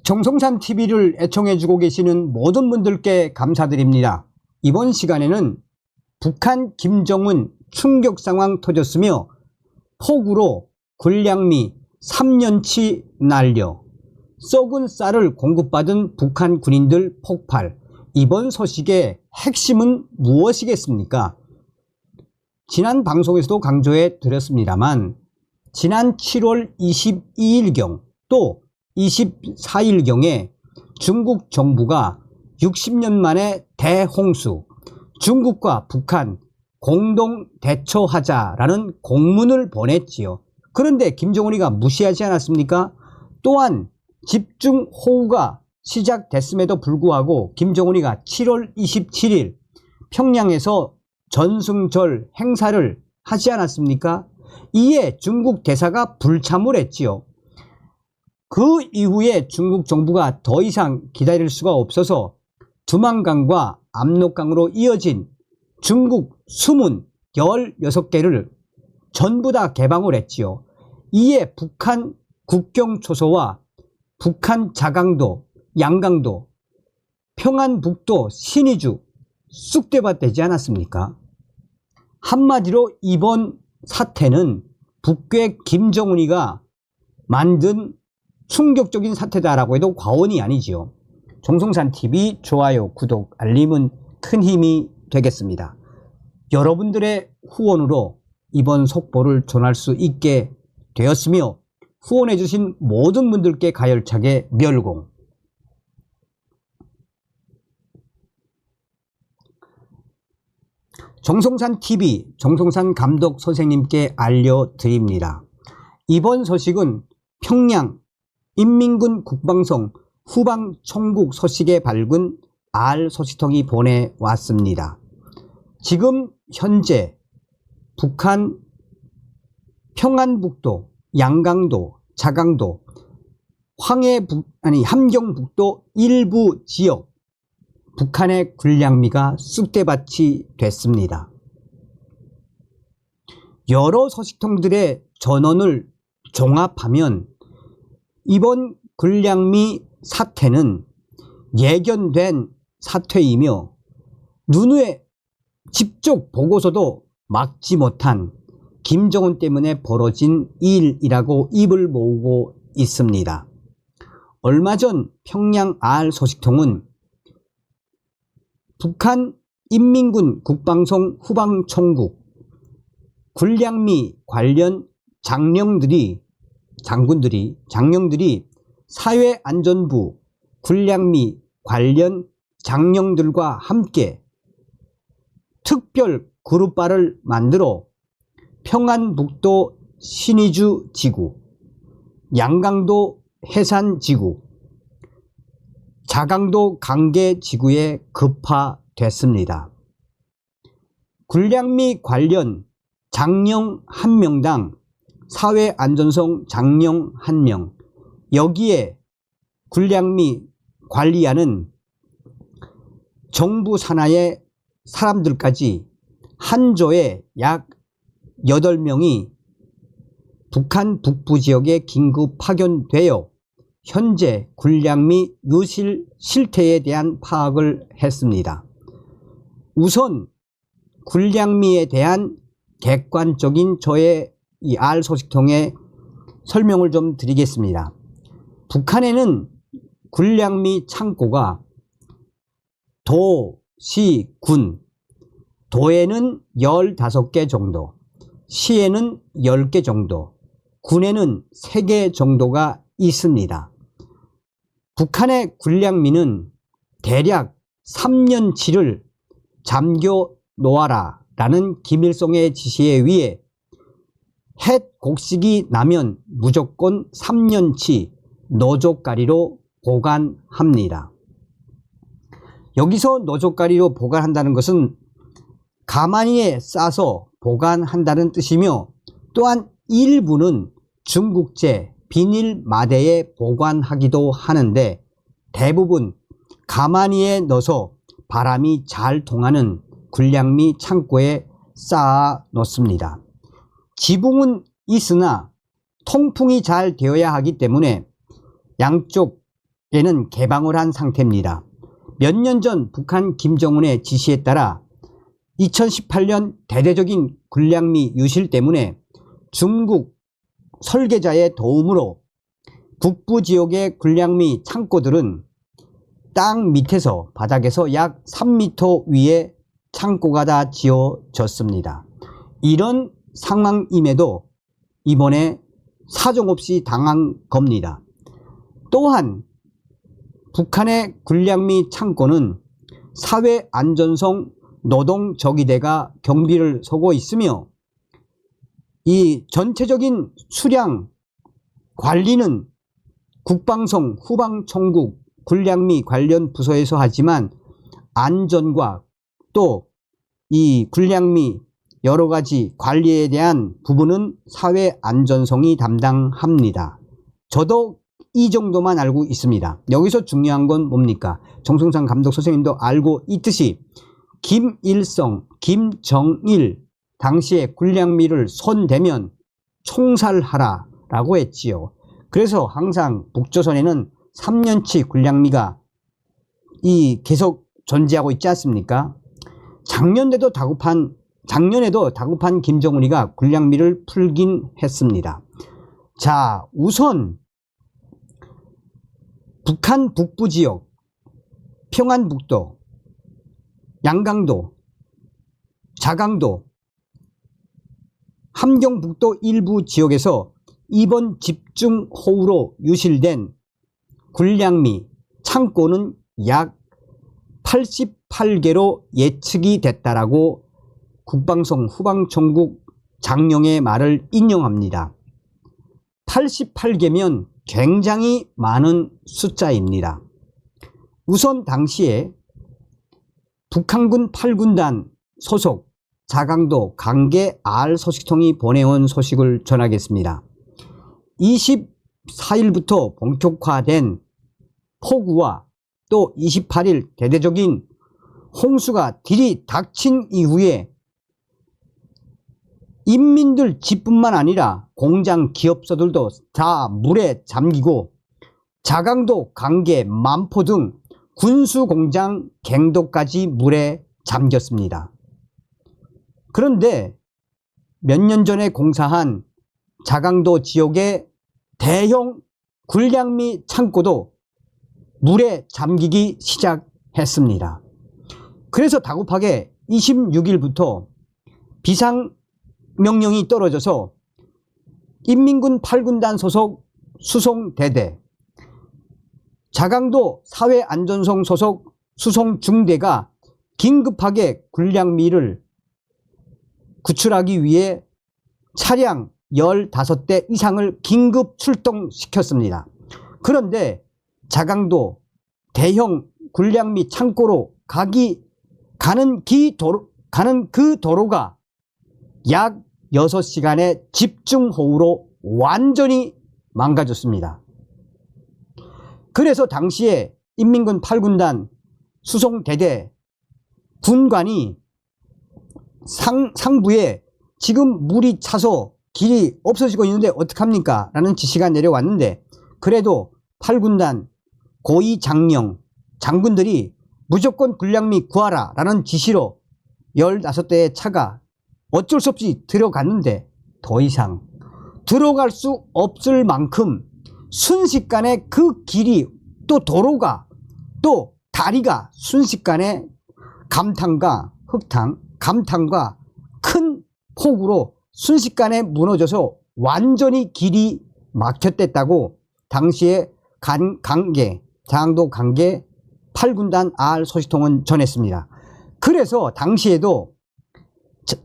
정성산 TV를 애청해주고 계시는 모든 분들께 감사드립니다. 이번 시간에는 북한 김정은 충격 상황 터졌으며 폭우로 군량미 3년치 날려 썩은 쌀을 공급받은 북한 군인들 폭발. 이번 소식의 핵심은 무엇이겠습니까? 지난 방송에서도 강조해 드렸습니다만 지난 7월 22일경 또 24일경에 중국 정부가 60년 만에 대홍수, 중국과 북한 공동 대처하자라는 공문을 보냈지요. 그런데 김정은이가 무시하지 않았습니까? 또한 집중호우가 시작됐음에도 불구하고 김정은이가 7월 27일 평양에서 전승절 행사를 하지 않았습니까? 이에 중국 대사가 불참을 했지요. 그 이후에 중국 정부가 더 이상 기다릴 수가 없어서 두만강과 압록강으로 이어진 중국 수문 16개를 전부 다 개방을 했지요. 이에 북한 국경초소와 북한 자강도, 양강도, 평안북도, 신의주 쑥대밭 되지 않았습니까? 한마디로 이번 사태는 북괴 김정은이가 만든 충격적인 사태다라고 해도 과언이 아니지요. 정성산TV 좋아요, 구독, 알림은 큰 힘이 되겠습니다. 여러분들의 후원으로 이번 속보를 전할 수 있게 되었으며 후원해 주신 모든 분들께 가열차게 멸공. 정성산TV 정성산 감독 선생님께 알려드립니다. 이번 소식은 평양 인민군 국방성 후방총국 소식에 밝은 R 소식통이 보내왔습니다. 지금 현재 북한 평안북도, 양강도, 자강도, 함경북도 일부 지역 북한의 군량미가 쑥대밭이 됐습니다. 여러 소식통들의 전원을 종합하면 이번 군량미 사태는 예견된 사태이며 눈에 직접 보고서도 막지 못한 김정은 때문에 벌어진 일이라고 입을 모으고 있습니다. 얼마 전 평양 R 소식통은 북한 인민군 국방성 후방총국 군량미 관련 장령들이 사회안전부 군량미 관련 장령들과 함께 특별 그룹바를 만들어 평안북도 신의주 지구, 양강도 해산지구, 자강도 강계지구에 급파됐습니다. 군량미 관련 장령 1명당 사회안전성 장령 1명, 여기에 군량미 관리하는 정부 산하의 사람들까지 한 조에 약 8명이 북한 북부 지역에 긴급 파견되어 현재 군량미 유실 실태에 대한 파악을 했습니다. 우선 군량미에 대한 객관적인 저의 이 R 소식통의 설명을 좀 드리겠습니다. 북한에는 군량미 창고가 도, 시, 군, 도에는 15개 정도, 시에는 10개 정도, 군에는 3개 정도가 있습니다. 북한의 군량미는 대략 3년치를 잠겨 놓아라 라는 김일성의 지시에 의해 햇 곡식이 나면 무조건 3년치 노젓가리로 보관합니다. 여기서 노젓가리로 보관한다는 것은 가마니에 싸서 보관한다는 뜻이며 또한 일부는 중국제 비닐 마대에 보관하기도 하는데 대부분 가마니에 넣어서 바람이 잘 통하는 군량미 창고에 쌓아 놓습니다. 지붕은 있으나 통풍이 잘 되어야 하기 때문에 양쪽에 때는 개방을 한 상태입니다. 몇 년 전 북한 김정은의 지시에 따라 2018년 대대적인 군량미 유실 때문에 중국 설계자의 도움으로 북부 지역의 군량미 창고들은 땅 밑에서 바닥에서 약 3m 위에 창고가 다 지어졌습니다. 이런 상황임에도 이번에 사정없이 당한 겁니다. 또한 북한의 군량미 창고는 사회안전성 노동저기대가 경비를 서고 있으며 이 전체적인 수량 관리는 국방성 후방총국 군량미 관련 부서에서 하지만 안전과 또 이 군량미 여러가지 관리에 대한 부분은 사회안전성이 담당합니다. 저도 이 정도만 알고 있습니다. 여기서 중요한 건 뭡니까? 정승상 감독 선생님도 알고 있듯이 김일성, 김정일 당시에 군량미를 손대면 총살하라 라고 했지요. 그래서 항상 북조선에는 3년치 군량미가 계속 존재하고 있지 않습니까? 작년에도 다급한 김정은이가 군량미를 풀긴 했습니다. 자, 우선 북한 북부 지역, 평안북도, 양강도, 자강도, 함경북도 일부 지역에서 이번 집중호우로 유실된 군량미 창고는 약 88개로 예측이 됐다라고 국방성 후방총국 장령의 말을 인용합니다. 88개면 굉장히 많은 숫자입니다. 우선 당시에 북한군 8군단 소속 자강도 강계 R 소식통이 보내온 소식을 전하겠습니다. 24일부터 본격화된 폭우와 또 28일 대대적인 홍수가 들이닥친 이후에 인민들 집뿐만 아니라 공장 기업소들도 다 물에 잠기고 자강도, 강계, 만포 등 군수공장 갱도까지 물에 잠겼습니다. 그런데 몇 년 전에 공사한 자강도 지역의 대형 군량미 창고도 물에 잠기기 시작했습니다. 그래서 다급하게 26일부터 비상명령이 떨어져서 인민군 8군단 소속 수송대대, 자강도 사회안전성 소속 수송중대가 긴급하게 군량미를 구출하기 위해 차량 15대 이상을 긴급 출동시켰습니다. 그런데 자강도 대형 군량미 창고로 가는 그 도로가 약 6시간의 집중호우로 완전히 망가졌습니다. 그래서 당시에 인민군 8군단 수송대대 군관이 상부에 지금 물이 차서 길이 없어지고 있는데 어떡합니까? 라는 지시가 내려왔는데 그래도 8군단 고위 장령, 장군들이 무조건 군량미 구하라 라는 지시로 15대의 차가 어쩔 수 없이 들어갔는데 더 이상 들어갈 수 없을 만큼 순식간에 그 길이 또 도로가 또 다리가 순식간에 감탄과 흙탕, 감탄과 큰 폭우로 순식간에 무너져서 완전히 길이 막혔댔다고 당시에 자강도 강계 8군단 R 소식통은 전했습니다. 그래서 당시에도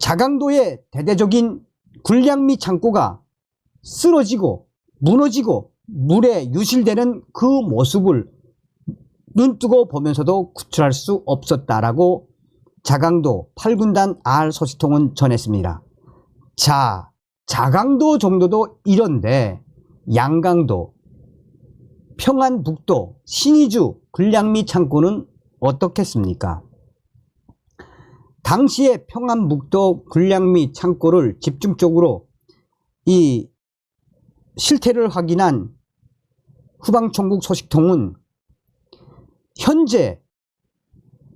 자강도의 대대적인 군량미 창고가 쓰러지고 무너지고 물에 유실되는 그 모습을 눈뜨고 보면서도 구출할 수 없었다라고 자강도 8군단 R 소식통은 전했습니다. 자, 자강도 정도도 이런데 양강도, 평안북도, 신의주 군량미 창고는 어떻겠습니까? 당시에 평안북도 군량미 창고를 집중적으로 이 실태를 확인한 후방총국 소식통은 현재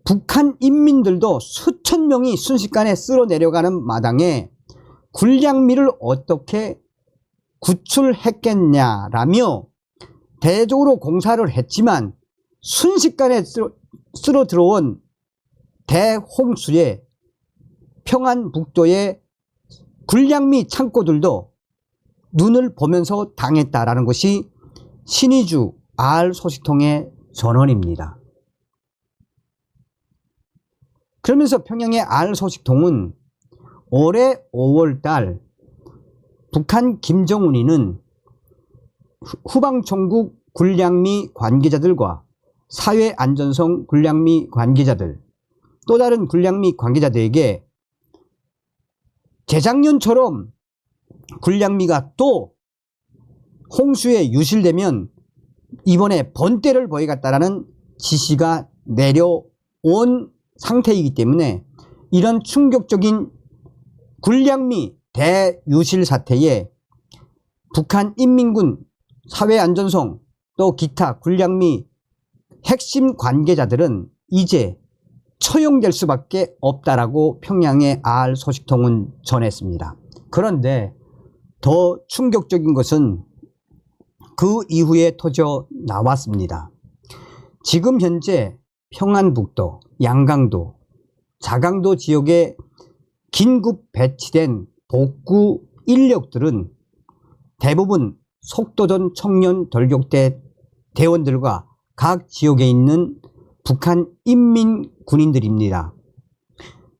북한 인민들도 수천 명이 순식간에 쓸어 내려가는 마당에 군량미를 어떻게 구출했겠냐라며 대대적으로 공사를 했지만 순식간에 쓸어 들어온 대홍수에 평안북도의 군량미 창고들도 눈을 보면서 당했다라는 것이 신의주 알소식통의 전언입니다. 그러면서 평양의 알소식통은 올해 5월달 북한 김정은이는 후방총국 군량미 관계자들과 사회안전성 군량미 관계자들, 또 다른 군량미 관계자들에게 재작년처럼 군량미가 또 홍수에 유실되면 이번에 번때를 보이겠다라는 지시가 내려온 상태이기 때문에 이런 충격적인 군량미 대유실 사태에 북한 인민군 사회안전성 또 기타 군량미 핵심 관계자들은 이제 처형될 수밖에 없다라고 평양의 알소식통은 전했습니다. 그런데 더 충격적인 것은 그 이후에 터져 나왔습니다. 지금 현재 평안북도, 양강도, 자강도 지역에 긴급 배치된 복구 인력들은 대부분 속도전 청년 돌격대 대원들과 각 지역에 있는 북한 인민 군인들입니다.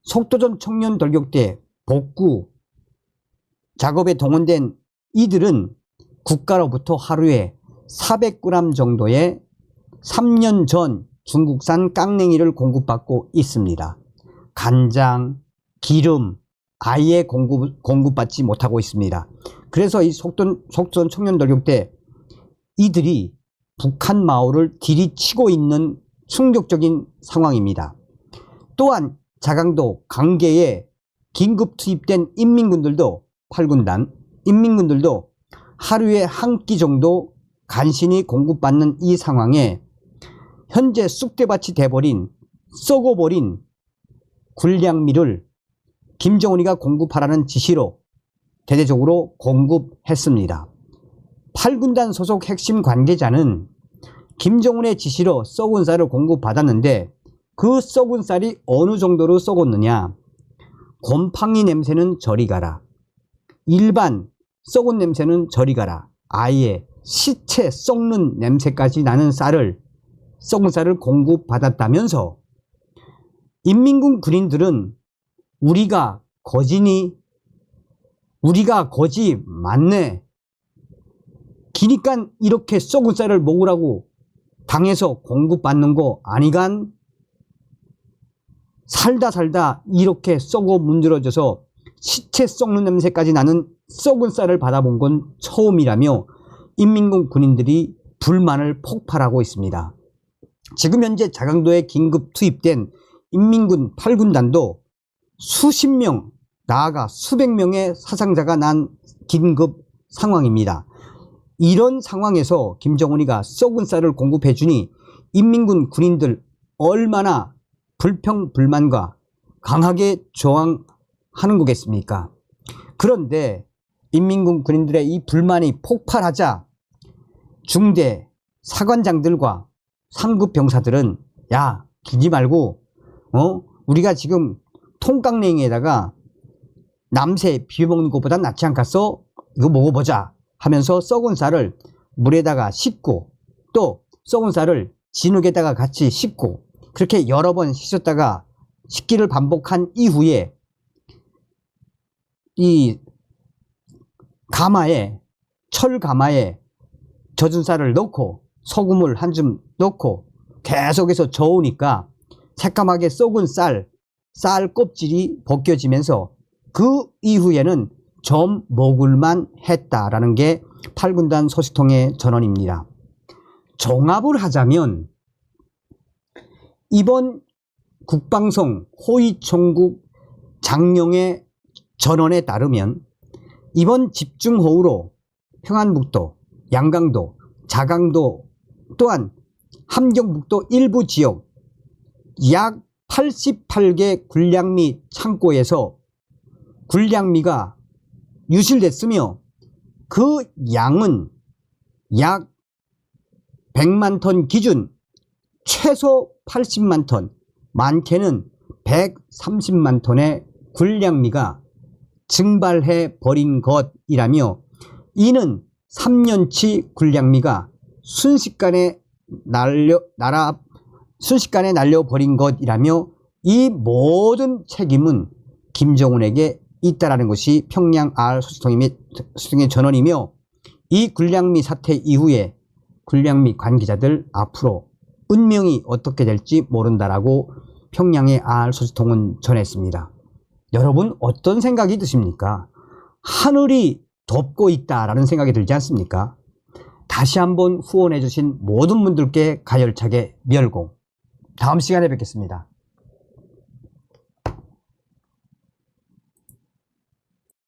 속도전 청년 돌격대 복구 작업에 동원된 이들은 국가로부터 하루에 400g 정도의 3년 전 중국산 깡냉이를 공급받고 있습니다. 간장, 기름 아예 공급받지 못하고 있습니다. 그래서 이 속도전 청년 돌격대 이들이 북한 마을을 들이치고 있는 충격적인 상황입니다. 또한 자강도 강계에 긴급 투입된 인민군들도 8군단 인민군들도 하루에 한 끼 정도 간신히 공급받는 이 상황에 현재 쑥대밭이 돼버린 썩어버린 군량미를 김정은이가 공급하라는 지시로 대대적으로 공급했습니다. 8군단 소속 핵심 관계자는 김정은의 지시로 썩은 쌀을 공급받았는데 그 썩은 쌀이 어느 정도로 썩었느냐. 곰팡이 냄새는 저리 가라. 일반 썩은 냄새는 저리 가라. 아예 시체 썩는 냄새까지 나는 썩은 쌀을 공급받았다면서 인민군 군인들은 우리가 거지니? 우리가 거지 맞네. 기니까 이렇게 썩은 쌀을 먹으라고 당해서 공급받는 거 아니간? 살다 이렇게 썩어 문드러져서 시체 썩는 냄새까지 나는 썩은 쌀을 받아본 건 처음이라며 인민군 군인들이 불만을 폭발하고 있습니다. 지금 현재 자강도에 긴급 투입된 인민군 8군단도 수십 명, 나아가 수백 명의 사상자가 난 긴급 상황입니다. 이런 상황에서 김정은이가 썩은 쌀을 공급해 주니 인민군 군인들 얼마나 불평불만과 강하게 저항하는 거겠습니까? 그런데 인민군 군인들의 이 불만이 폭발하자 중대 사관장들과 상급 병사들은 야, 기지 말고 우리가 지금 통깡냉이에다가 남새 비벼먹는 것보다 낫지 않겠어? 이거 먹어보자 하면서 썩은 쌀을 물에다가 씻고 또 썩은 쌀을 진흙에다가 같이 씻고 그렇게 여러 번 씻었다가 씻기를 반복한 이후에 이 가마에 철 가마에 젖은 쌀을 넣고 소금을 한 줌 넣고 계속해서 저으니까 새까맣게 썩은 쌀 껍질이 벗겨지면서 그 이후에는 좀 먹을만 했다라는 게 8군단 소식통의 전언입니다. 종합을 하자면 이번 국방성 호위총국 장령의 전언에 따르면 이번 집중호우로 평안북도, 양강도, 자강도 또한 함경북도 일부 지역 약 88개 군량미 창고에서 군량미가 유실됐으며 그 양은 약 100만 톤 기준 최소 80만 톤, 많게는 130만 톤의 군량미가 증발해 버린 것이라며, 이는 3년치 군량미가 순식간에 날려버린 것이라며, 이 모든 책임은 김정은에게 있다라는 것이 평양 R소식통의 전언이며, 이 군량미 사태 이후에 군량미 관계자들 앞으로 운명이 어떻게 될지 모른다라고 평양의 R소식통은 전했습니다. 여러분 어떤 생각이 드십니까? 하늘이 덮고 있다라는 생각이 들지 않습니까? 다시 한번 후원해 주신 모든 분들께 가열차게 멸공. 다음 시간에 뵙겠습니다.